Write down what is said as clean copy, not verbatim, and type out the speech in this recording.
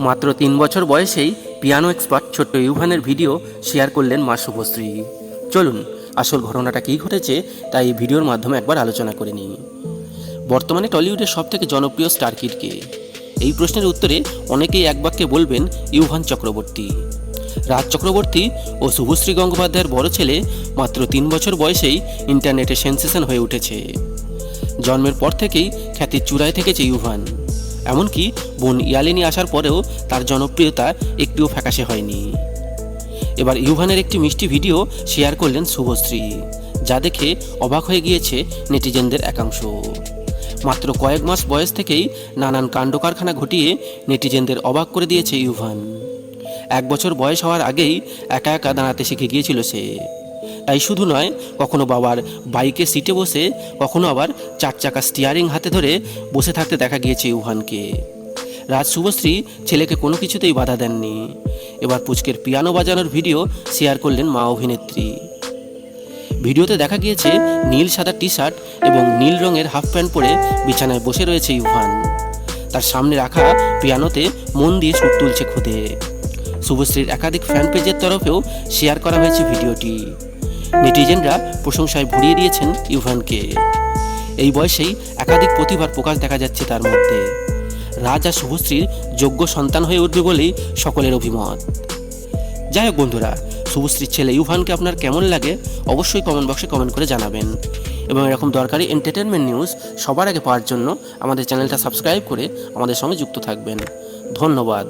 মাত্র ৩ বছর বয়সেই পিয়ানো এক্সপার্ট ছোট্ট ইউভানের ভিডিও শেয়ার করলেন মা শুভশ্রী। চলুন আসল ঘটনাটা কী ঘটেছে তাই এই ভিডিওর মাধ্যমে একবার আলোচনা করে নিই। বর্তমানে টলিউডের সবথেকে জনপ্রিয় স্টার কিড কে? এই প্রশ্নের উত্তরে অনেকেই এক বাক্যে বলবেন ইউভান চক্রবর্তী। রাজ চক্রবর্তী ও শুভশ্রী গঙ্গোপাধ্যায়ের বড় ছেলে মাত্র ৩ বছর বয়সেই ইন্টারনেটে সেন্সেশন হয়ে উঠেছে। জন্মের পর থেকেই খ্যাতির চূড়ায় থেকেছে ইউভান। এমনকি বোন ইয়ালিনী আসার পরেও তার জনপ্রিয়তা একটুও ফ্যাকাশে হয়নি। এবার ইউভানের একটি মিষ্টি ভিডিও শেয়ার করলেন শুভশ্রী, যা দেখে অবাক হয়ে গিয়েছে নেটিজেনদের একাংশ। মাত্র কয়েক মাস বয়স থেকেই নানান কাণ্ডকারখানা ঘটিয়ে নেটিজেনদের অবাক করে দিয়েছে ইউভান। 1 বছর বয়স হওয়ার আগেই একা একা দাঁড়াতে শিখে গিয়েছিল সে। তাই শুধু নয়, কখনো বাবার বাইকে সিটে বসে, কখনো আবার 4 চাকা স্টিয়ারিং হাতে ধরে বসে থাকতে দেখা গিয়েছে ইউভানকে। রাজ শুভশ্রী ছেলেকে কোনো কিছুতেই বাধা দেননি। এবার পুচকের পিয়ানো বাজানোর ভিডিও শেয়ার করলেন মা অভিনেত্রী। ভিডিওতে দেখা গিয়েছে নীল সাদা টি শার্ট এবং নীল রঙের হাফ প্যান্ট পরে বিছানায় বসে রয়েছে ইউভান। তার সামনে রাখা পিয়ানোতে মন দিয়ে সুর তুলছে খুদে। শুভশ্রীর একাধিক ফ্যান পেজের তরফেও শেয়ার করা হয়েছে ভিডিওটি। নেটিজেনরা প্রশংসায় ভরিয়ে দিয়েছেন ইউভানকে। এই বয়সেই একাধিক প্রতিভার প্রকাশ দেখা যাচ্ছে তার মধ্যে। রাজ আর শুভশ্রীর যোগ্য সন্তান হয়ে উঠবে বলেই সকলের অভিমত। যাই হোক বন্ধুরা, শুভশ্রীর ছেলে ইউভানকে আপনার কেমন লাগে অবশ্যই কমেন্ট বক্সে কমেন্ট করে জানাবেন। এবং এরকম দরকারি এন্টারটেনমেন্ট নিউজ সবার আগে পাওয়ার জন্য আমাদের চ্যানেলটা সাবস্ক্রাইব করে আমাদের সঙ্গে যুক্ত থাকবেন। ধন্যবাদ।